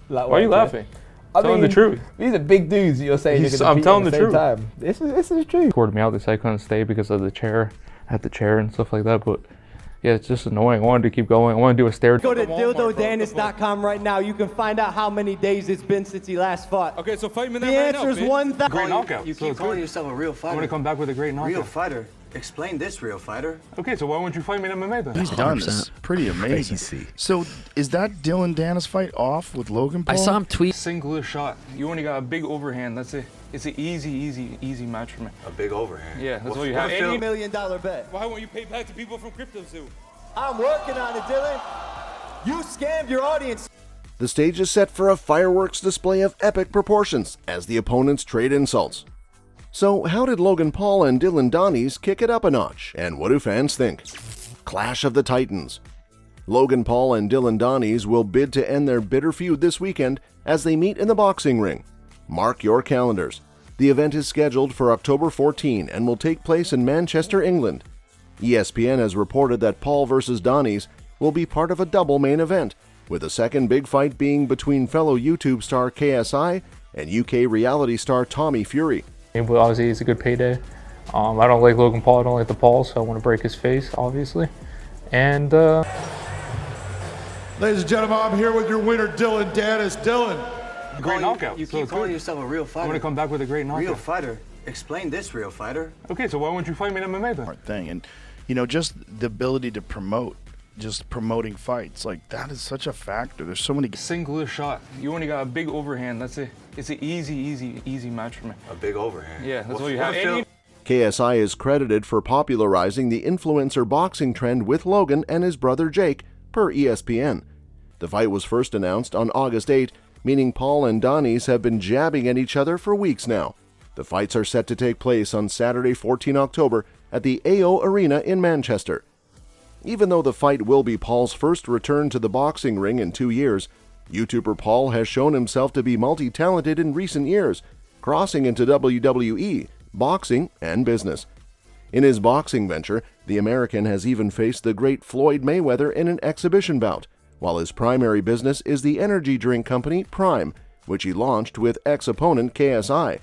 Like, why are you laughing? I'm telling the truth. These are big dudes. You're saying you're I'm telling at the same truth. Time. This is true. Recorded me out. They said I couldn't stay because of the chair. I had the chair and stuff like that, but yeah, it's just annoying. I wanted to keep going. I want to do a stare. Go to DildoDanis.com right now. You can find out how many days it's been since he last fought. Okay, so fight me that the right now. The answer is 1,000. Great knockout. You keep calling yourself a real fighter. I want to come back with a great knockout. Real fighter? Explain this, real fighter. Okay, so why won't you fight me in MMA then? He's done this. Pretty amazing. Crazy. So is that Dillon Danis fight off with Logan Paul? I saw him tweet. Single shot. You only got a big overhand. That's it. It's an easy match for me. A big overhand? Yeah, that's all you have. $1 million bet. Why won't you pay back to people from CryptoZoo? I'm working on it, Dillon. You scammed your audience. The stage is set for a fireworks display of epic proportions as the opponents trade insults. So how did Logan Paul and Dillon Danis kick it up a notch, and what do fans think? Clash of the Titans. Logan Paul and Dillon Danis will bid to end their bitter feud this weekend as they meet in the boxing ring. Mark your calendars. The event is scheduled for October 14 and will take place in Manchester, England. ESPN has reported that Paul vs. Danis will be part of a double main event, with the second big fight being between fellow YouTube star KSI and UK reality star Tommy Fury. But obviously, it's a good payday. I don't like Logan Paul. I don't like the Paul, so I want to break his face, obviously. And ladies and gentlemen, I'm here with your winner, Dillon Danis. Dillon. Great knockout. You keep calling yourself a real fighter. I want to come back with a great knockout. Real fighter? Explain this, real fighter. Okay, so why won't you fight me in MMA then? Thing. And, you know, just the ability to promote, just promoting fights, like that is such a factor. There's so many. Single shot. You only got a big overhand. That's it. It's an easy match for me. A big overhand? Yeah, that's all you have. KSI is credited for popularizing the influencer boxing trend with Logan and his brother Jake, per ESPN. The fight was first announced on August 8, meaning Paul and Danis have been jabbing at each other for weeks now. The fights are set to take place on Saturday, 14 October at the AO Arena in Manchester. Even though the fight will be Paul's first return to the boxing ring in 2 years, YouTuber Paul has shown himself to be multi-talented in recent years, crossing into WWE, boxing, and business. In his boxing venture, the American has even faced the great Floyd Mayweather in an exhibition bout, while his primary business is the energy drink company Prime, which he launched with ex-opponent KSI.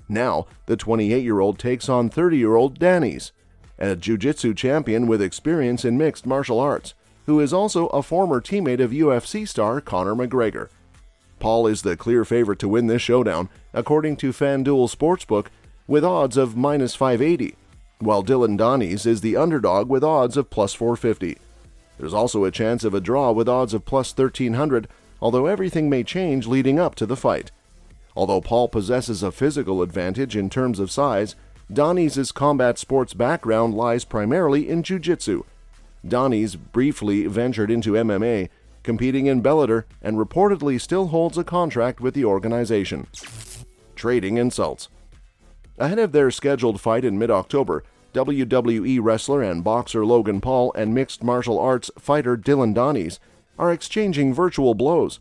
Now, the 28-year-old takes on 30-year-old Danis, a jiu-jitsu champion with experience in mixed martial arts, who is also a former teammate of UFC star Conor McGregor. Paul is the clear favorite to win this showdown, according to FanDuel Sportsbook, with odds of -580, while Dillon Danis is the underdog with odds of +450. There's also a chance of a draw with odds of +1300, although everything may change leading up to the fight. Although Paul possesses a physical advantage in terms of size, Danis' combat sports background lies primarily in jiu-jitsu. Danis briefly ventured into MMA, competing in Bellator, and reportedly still holds a contract with the organization. Trading insults. Ahead of their scheduled fight in mid-October, WWE wrestler and boxer Logan Paul and mixed martial arts fighter Dillon Danis are exchanging virtual blows.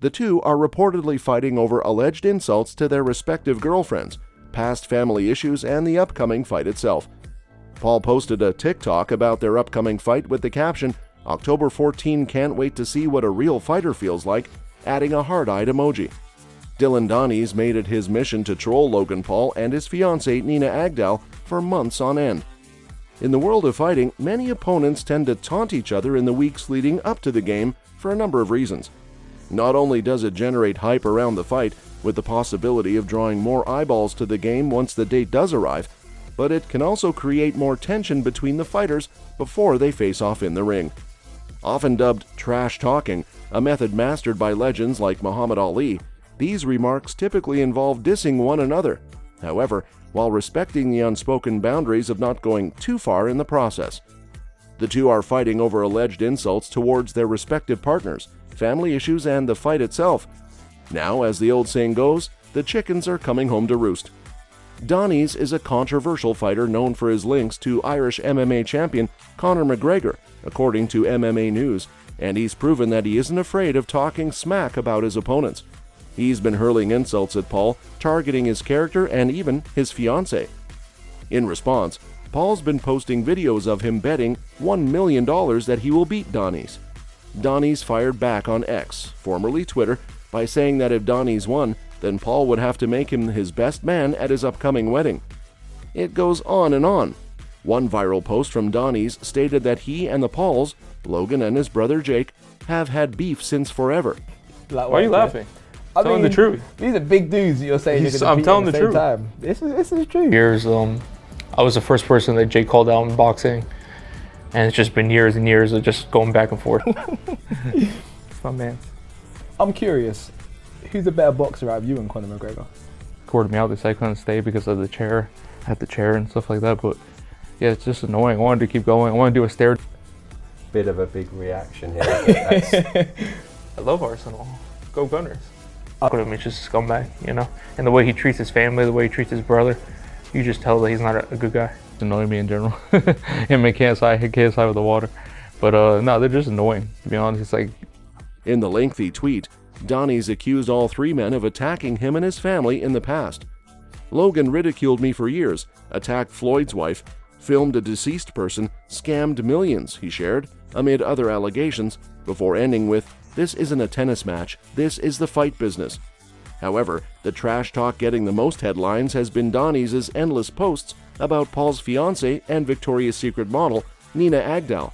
The two are reportedly fighting over alleged insults to their respective girlfriends, past family issues, and the upcoming fight itself. Paul posted a TikTok about their upcoming fight with the caption, "October 14, can't wait to see what a real fighter feels like," adding a heart-eyed emoji. Dillon Danis made it his mission to troll Logan Paul and his fiancée Nina Agdal for months on end. In the world of fighting, many opponents tend to taunt each other in the weeks leading up to the game for a number of reasons. Not only does it generate hype around the fight, with the possibility of drawing more eyeballs to the game once the date does arrive, but it can also create more tension between the fighters before they face off in the ring. Often dubbed trash talking, a method mastered by legends like Muhammad Ali, these remarks typically involve dissing one another, however, while respecting the unspoken boundaries of not going too far in the process. The two are fighting over alleged insults towards their respective partners, family issues, and the fight itself. Now, as the old saying goes, the chickens are coming home to roost. Danis is a controversial fighter known for his links to Irish MMA champion Conor McGregor, according to MMA News, and he's proven that he isn't afraid of talking smack about his opponents. He's been hurling insults at Paul, targeting his character and even his fiancée. In response, Paul's been posting videos of him betting $1 million that he will beat Danis. Danis fired back on X, formerly Twitter, by saying that if Danis won, then Paul would have to make him his best man at his upcoming wedding. It goes on and on. One viral post from Danis stated that he and the Pauls, Logan and his brother Jake, have had beef since forever. Why are you laughing? I Telling mean, the truth. These are big dudes. You're saying you're gonna I'm compete telling at the the same truth. time. This is true. Years, I was the first person that Jake called out in boxing, and it's just been years and years of just going back and forth. It's my man. I'm curious. Who's a better boxer out of you and Conor McGregor? Recorded me out. They said I couldn't stay because of the chair. I had the chair and stuff like that. But yeah, it's just annoying. I wanted to keep going. I want to do a stare. Bit of a big reaction here. That's, I love Arsenal. Go Gunners. He's just a scumbag, you know? And the way he treats his family, the way he treats his brother, you just tell that he's not a good guy. It's annoying me in general. Him and KSI, hit KSI with the water. But no, they're just annoying, to be honest. It's like... In the lengthy tweet, Danis accused all three men of attacking him and his family in the past. Logan ridiculed me for years, attacked Floyd's wife, filmed a deceased person, scammed millions, he shared, amid other allegations, before ending with, "This isn't a tennis match, this is the fight business." However, the trash talk getting the most headlines has been Danis' endless posts about Paul's fiancée and Victoria's Secret model, Nina Agdal.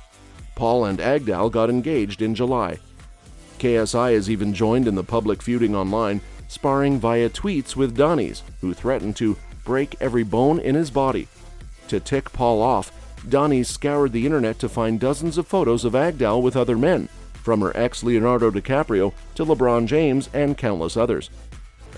Paul and Agdal got engaged in July. KSI has even joined in the public feuding online, sparring via tweets with Danis, who threatened to break every bone in his body. To tick Paul off, Danis scoured the internet to find dozens of photos of Agdal with other men, from her ex Leonardo DiCaprio to LeBron James and countless others.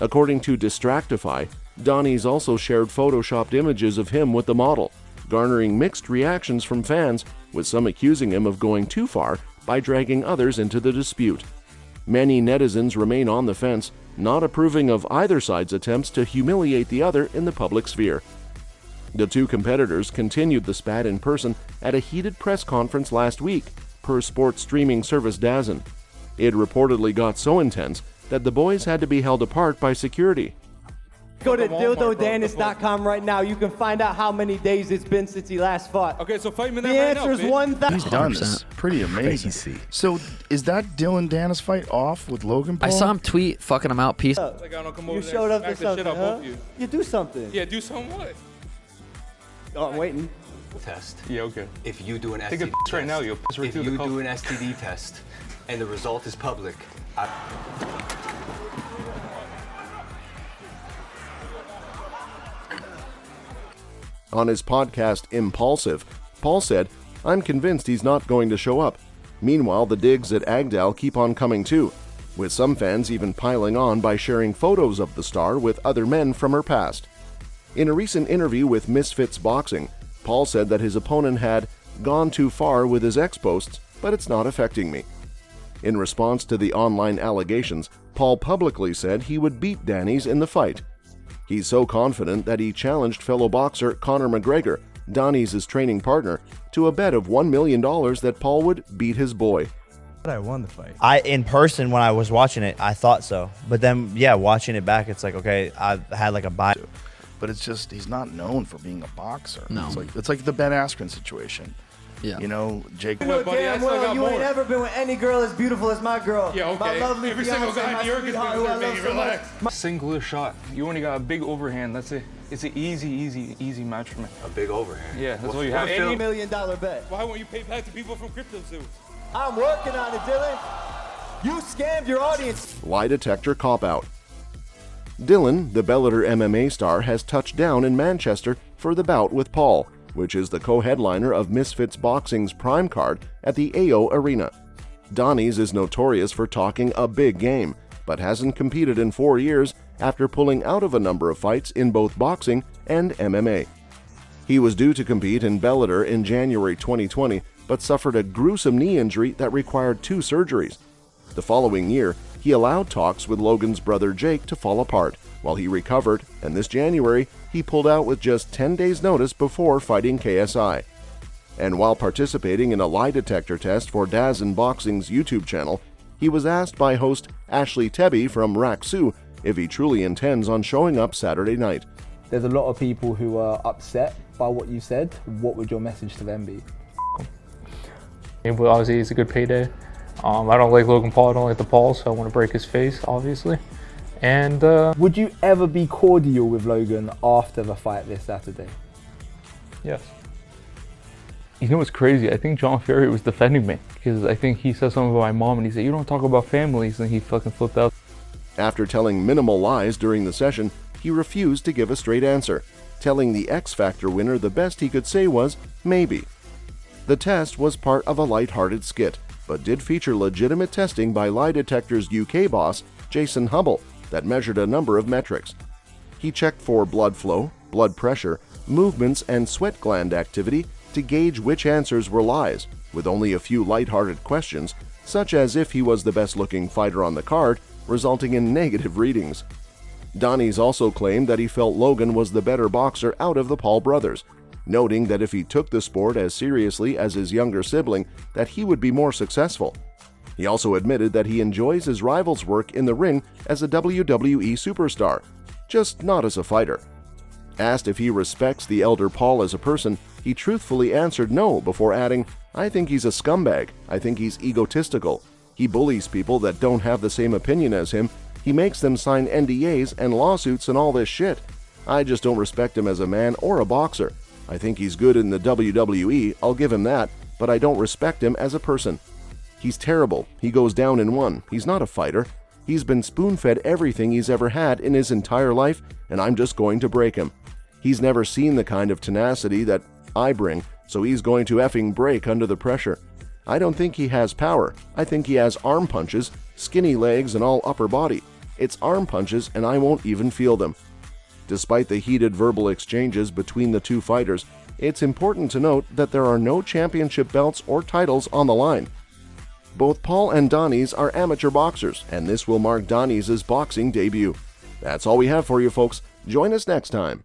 According to Distractify, Danis also shared photoshopped images of him with the model, garnering mixed reactions from fans, with some accusing him of going too far by dragging others into the dispute. Many netizens remain on the fence, not approving of either side's attempts to humiliate the other in the public sphere. The two competitors continued the spat in person at a heated press conference last week, per sports streaming service DAZN. It reportedly got so intense that the boys had to be held apart by security. Go to DildoDanis.com right now. You can find out how many days it's been since he last fought. Okay, so fight me that The right answer is now, 1,000. He's done this. Pretty amazing. So is that Dillon Danis fight off with Logan Paul? I saw him tweet, fucking him out, peace. Like, I don't come over You there showed and up to smack the shit something, out huh? both of you. You do something. Yeah, do something what? Oh, I'm waiting. Test. Yeah, okay. If you do an Take a STD piss right now, you'll piss right if through the you cup. do an STD test and the result is public, On his podcast Impulsive, Paul said, "I'm convinced he's not going to show up." Meanwhile, the digs at Agdal keep on coming too, with some fans even piling on by sharing photos of the star with other men from her past. In a recent interview with Misfits Boxing, Paul said that his opponent had gone too far with his ex-posts, but it's not affecting me. In response to the online allegations, Paul publicly said he would beat Danis in the fight. He's so confident that he challenged fellow boxer Conor McGregor, Danis' training partner, to a bet of $1 million that Paul would beat his boy. I won the fight. In person, when I was watching it, I thought so. But then, yeah, watching it back, it's like, okay, I had like a buy. But it's just, he's not known for being a boxer. No. It's like the Ben Askren situation. Yeah. You know, Jake. You know buddy, I damn still well got you more. ain't ever been with any girl as beautiful as my girl. Yeah, okay. My lovely Every fiancé, single guy in my New York is sweetheart, been who I there, love baby, so much. relax. Singular shot. You only got a big overhand. It's an easy match for me. a big overhand. Yeah, that's all you have. $1 million bet. Why won't you pay back to people from Crypto Zoo? I'm working on it, Dillon. You scammed your audience. Lie detector cop-out. Dillon, the Bellator MMA star, has touched down in Manchester for the bout with Paul, which is the co-headliner of Misfits Boxing's Prime card at the AO Arena. Danis is notorious for talking a big game, but hasn't competed in 4 years after pulling out of a number of fights in both boxing and MMA. He was due to compete in Bellator in January 2020, but suffered a gruesome knee injury that required 2 surgeries. The following year, he allowed talks with Logan's brother Jake to fall apart while he recovered, and this January, he pulled out with just 10 days' notice before fighting KSI. And while participating in a lie detector test for DAZN Boxing's YouTube channel, he was asked by host Ashley Tebby from Raksu if he truly intends on showing up Saturday night. There's a lot of people who are upset by what you said. What would your message to them be? But obviously, it's a good payday. I don't like Logan Paul. I don't like the Paul, so I want to break his face, obviously. And would you ever be cordial with Logan after the fight this Saturday? yes. You know what's crazy? I think John Ferry was defending me because I think he said something about my mom and he said, "You don't talk about families," and he fucking flipped out. After telling minimal lies during the session, he refused to give a straight answer, telling the X Factor winner the best he could say was, maybe. The test was part of a light-hearted skit, but did feature legitimate testing by Lie Detector's UK boss, Jason Hubble, that measured a number of metrics. He checked for blood flow, blood pressure, movements, and sweat gland activity to gauge which answers were lies, with only a few light-hearted questions, such as if he was the best-looking fighter on the card, resulting in negative readings. Danis also claimed that he felt Logan was the better boxer out of the Paul brothers, noting that if he took the sport as seriously as his younger sibling, that he would be more successful. He also admitted that he enjoys his rival's work in the ring as a WWE superstar, just not as a fighter. Asked if he respects the elder Paul as a person, he truthfully answered no before adding, "I think he's a scumbag. I think he's egotistical. He bullies people that don't have the same opinion as him. He makes them sign NDAs and lawsuits and all this shit. I just don't respect him as a man or a boxer. I think he's good in the WWE, I'll give him that, but I don't respect him as a person. He's terrible. He goes down in one. He's not a fighter. He's been spoon-fed everything he's ever had in his entire life, and I'm just going to break him. He's never seen the kind of tenacity that I bring, so he's going to effing break under the pressure. I don't think he has power. I think he has arm punches, skinny legs, and all upper body. It's arm punches, and I won't even feel them." Despite the heated verbal exchanges between the two fighters, it's important to note that there are no championship belts or titles on the line. Both Paul and Danis are amateur boxers, and this will mark Danis' boxing debut. That's all we have for you, folks. Join us next time.